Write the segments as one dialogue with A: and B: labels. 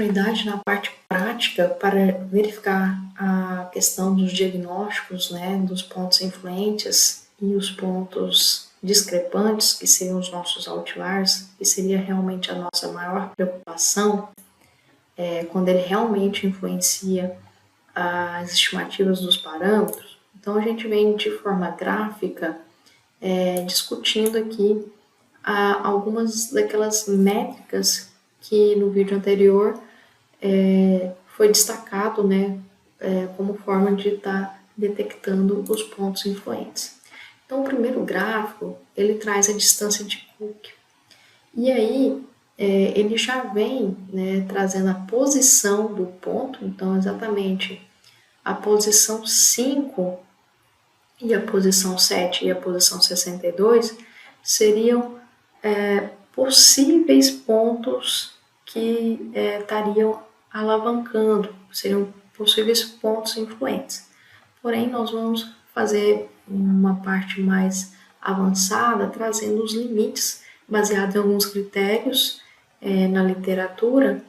A: continuidade na parte prática para verificar a questão dos diagnósticos, né, dos pontos influentes e os pontos discrepantes, que seriam os nossos outliers, que seria realmente a nossa maior preocupação, quando ele realmente influencia as estimativas dos parâmetros. Então, a gente vem de forma gráfica discutindo aqui algumas daquelas métricas que no vídeo anterior foi destacado, né, como forma de estar detectando os pontos influentes. Então, o primeiro gráfico, ele traz a distância de Cook. E aí, ele já vem, né, trazendo a posição do ponto, então, exatamente a posição 5 e a posição 7 e a posição 62 seriam possíveis pontos que estariam alavancando, seriam possíveis pontos influentes. Porém, nós vamos fazer uma parte mais avançada, trazendo os limites, baseados em alguns critérios na literatura,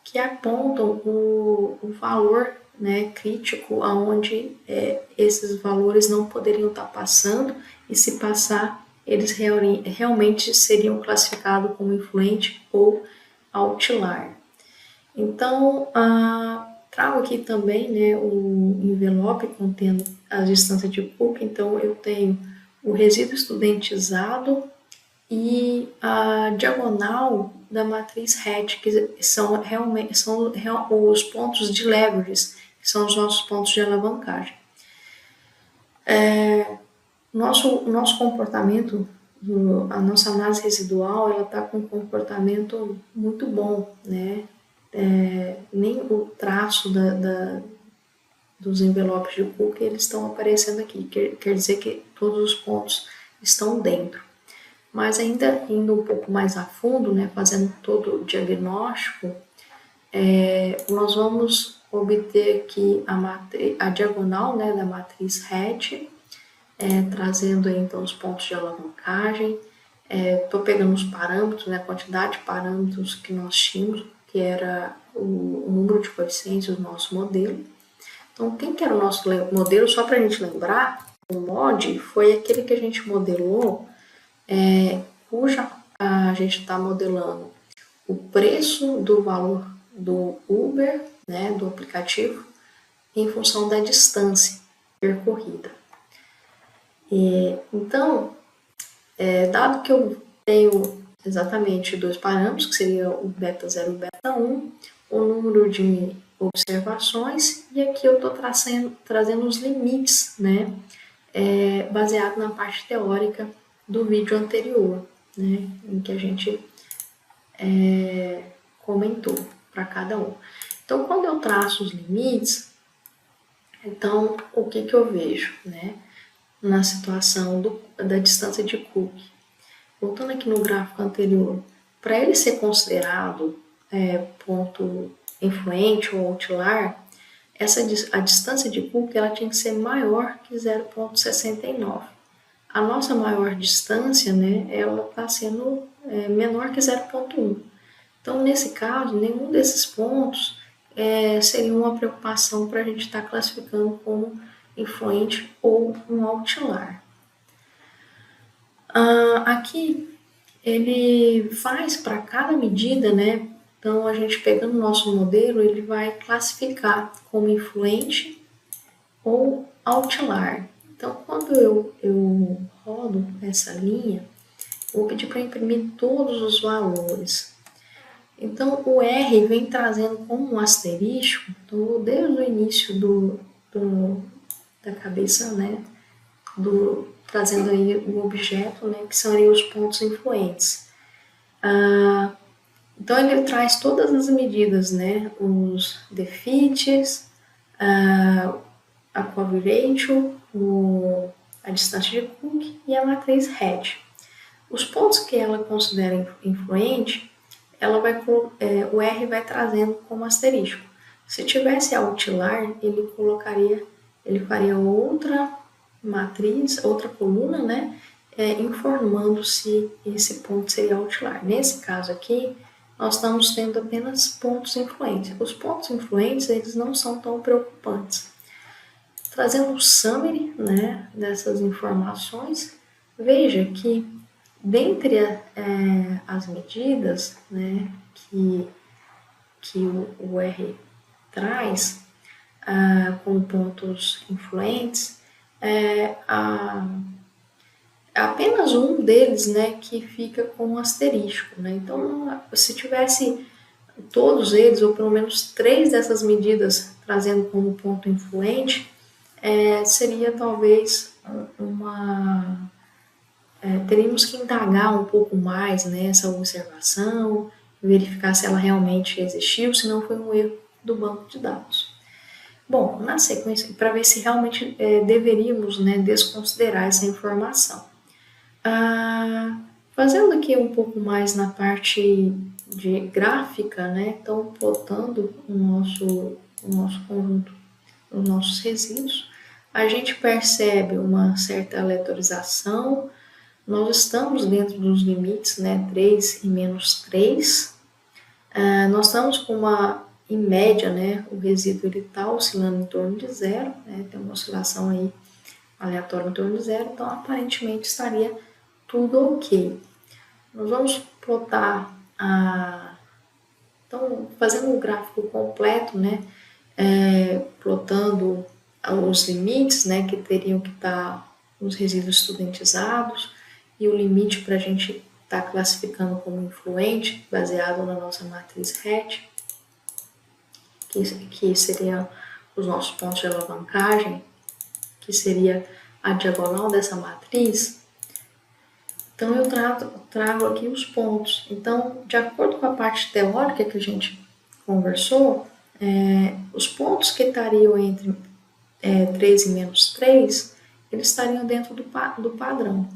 A: que apontam o valor, né, crítico, aonde esses valores não poderiam estar passando, e se passar, eles realmente seriam classificados como influente ou outlier. Então, trago aqui também, né, o envelope contendo a distância de Cook. Então, eu tenho o resíduo estudentizado e a diagonal da matriz RET, que são os pontos de leverage, que são os nossos pontos de alavancagem. Nosso comportamento, a nossa análise residual, ela está com um comportamento muito bom, né? Nem o traço dos envelopes de Cook, eles estão aparecendo aqui, quer dizer que todos os pontos estão dentro. Mas ainda indo um pouco mais a fundo, né, fazendo todo o diagnóstico, nós vamos obter aqui a diagonal, né, da matriz RET, trazendo aí, então, os pontos de alavancagem. Estou pegando os parâmetros, né, a quantidade de parâmetros que nós tínhamos, que era o número de coeficientes do nosso modelo. Então, quem que era o nosso modelo? Só para a gente lembrar, o MOD foi aquele que a gente modelou, cuja a gente está modelando o preço do valor do Uber, né, do aplicativo, em função da distância percorrida. Então, dado que eu tenho exatamente dois parâmetros, que seria o beta 0 e o beta 1, o número de observações, e aqui eu estou trazendo os limites, né, baseado na parte teórica do vídeo anterior, né, em que a gente comentou para cada um. Então, quando eu traço os limites, então, o que eu vejo, né, na situação da distância de Cook? Voltando aqui no gráfico anterior, para ele ser considerado ponto influente ou outlier, a distância de Cook ela tinha que ser maior que 0,69. A nossa maior distância, né, ela está sendo menor que 0,1. Então, nesse caso, nenhum desses pontos seria uma preocupação para a gente estar classificando como influente ou um outlier. Aqui, ele faz para cada medida, né? Então, a gente pegando o nosso modelo, ele vai classificar como influente ou outlier. Então, quando eu rodo essa linha, vou pedir para imprimir todos os valores. Então, o R vem trazendo como um asterisco, então, desde o início da cabeça, né, trazendo aí o objeto, né, que são aí os pontos influentes. Então, ele traz todas as medidas, né, os defeats, a cover ratio, a distância de Cook e a matriz RET. Os pontos que ela considera influente, o R vai trazendo como asterisco. Se tivesse outlier, ele faria outra matriz, outra coluna, né, informando se esse ponto seria outlier. Nesse caso aqui, nós estamos tendo apenas pontos influentes. Os pontos influentes, eles não são tão preocupantes. Trazendo um summary, né, dessas informações, veja que dentre as medidas, né, que o R traz como pontos influentes, apenas um deles, né, que fica com um asterisco, né? Então, se tivesse todos eles, ou pelo menos 3 dessas medidas trazendo como ponto influente, seria talvez teríamos que indagar um pouco mais nessa observação, verificar se ela realmente existiu, se não foi um erro do banco de dados. Bom, na sequência, para ver se realmente deveríamos, né, desconsiderar essa informação. Fazendo aqui um pouco mais na parte de gráfica, né, então plotando o nosso conjunto, os nossos resíduos, a gente percebe uma certa aleatorização. Nós estamos dentro dos limites, né, 3 e menos 3. Nós estamos com em média, né, o resíduo está oscilando em torno de 0, né, tem uma oscilação aí aleatória em torno de 0, então aparentemente estaria tudo ok. Nós vamos plotar, então fazendo um gráfico completo, né, plotando os limites, né, que teriam que estar nos resíduos estudentizados e o limite para a gente estar classificando como influente, baseado na nossa matriz RET, que seria os nossos pontos de alavancagem, que seria a diagonal dessa matriz. Então, eu trago aqui os pontos. Então, de acordo com a parte teórica que a gente conversou, os pontos que estariam entre 3 e menos 3, eles estariam dentro do padrão.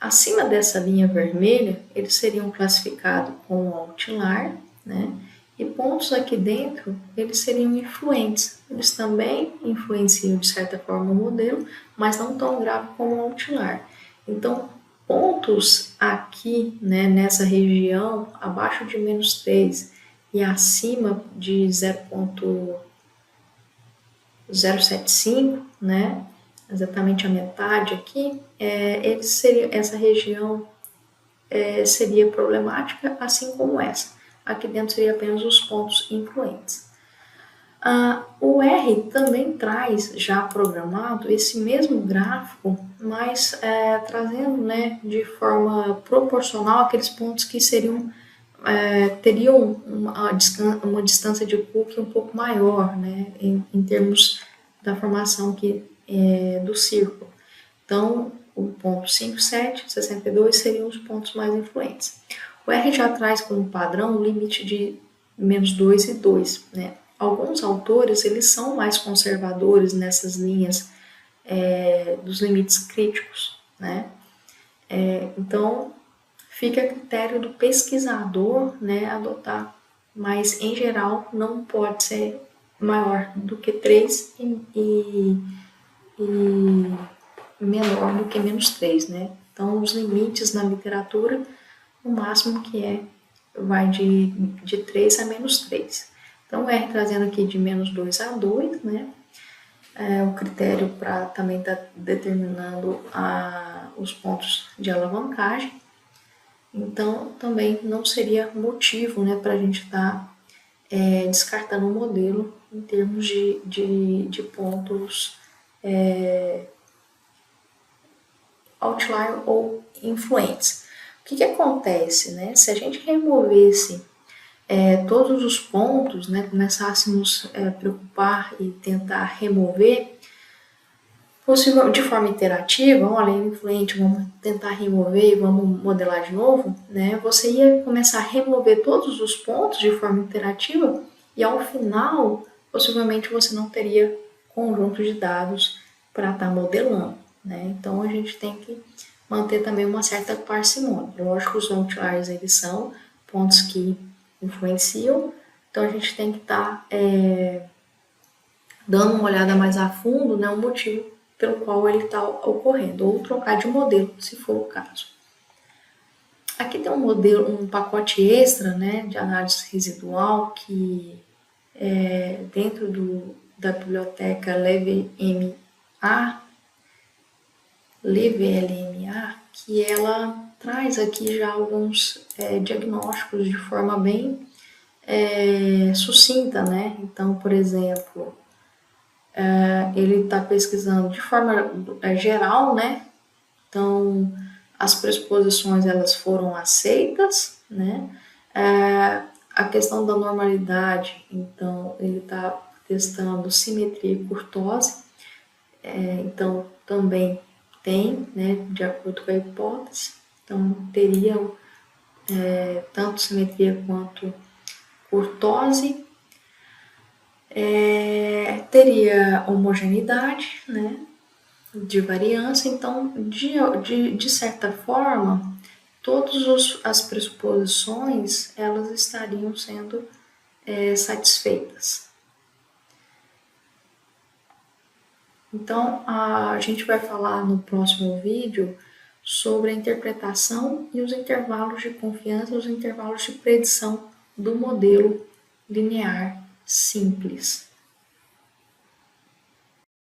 A: Acima dessa linha vermelha, eles seriam classificados como outlier, né? E pontos aqui dentro, eles seriam influentes. Eles também influenciam, de certa forma, o modelo, mas não tão grave como o outlier. Então, pontos aqui, né, nessa região, abaixo de menos 3 e acima de 0,075, né, exatamente a metade aqui, essa região seria problemática, assim como essa. Aqui dentro seria apenas os pontos influentes. O R também traz já programado esse mesmo gráfico, mas trazendo, né, de forma proporcional aqueles pontos que teriam uma distância de Cook um pouco maior, né, em termos da formação aqui, do círculo. Então, o ponto 5, 7, 62 seriam os pontos mais influentes. O R já traz como padrão o limite de menos 2 e 2, né? Alguns autores, eles são mais conservadores nessas linhas dos limites críticos, né? Então, fica a critério do pesquisador, né, adotar, mas em geral não pode ser maior do que 3 e menor do que menos 3, né? Então, os limites na literatura, o máximo que vai de 3 a menos 3. Então, o R trazendo aqui de menos 2 a 2, né? O critério para também estar determinando os pontos de alavancagem. Então, também não seria motivo, né, para a gente estar descartando o modelo em termos de pontos outlier ou influentes. O que acontece, né? Se a gente removesse todos os pontos, né, começássemos a preocupar e tentar remover, de forma iterativa, olha, influente, vamos tentar remover e vamos modelar de novo, né? Você ia começar a remover todos os pontos de forma iterativa e ao final, possivelmente você não teria conjunto de dados para estar modelando, né? Então a gente tem que manter também uma certa parcimônia. Lógico que os outliers, eles são pontos que influenciam, então a gente tem que estar dando uma olhada mais a fundo, né, o motivo pelo qual ele está ocorrendo, ou trocar de modelo, se for o caso. Aqui tem um modelo, um pacote extra, né, de análise residual que dentro da biblioteca LeveLMA, que ela traz aqui já alguns diagnósticos de forma bem sucinta, né? Então, por exemplo, ele está pesquisando de forma geral, né? Então, as pressuposições elas foram aceitas, né? A questão da normalidade, então ele está testando simetria e kurtose, então também tem, né, de acordo com a hipótese, então teriam tanto simetria quanto kurtose, teria homogeneidade, né, de variância, então de certa forma todas as pressuposições elas estariam sendo satisfeitas. Então, a gente vai falar no próximo vídeo sobre a interpretação e os intervalos de confiança, os intervalos de predição do modelo linear simples.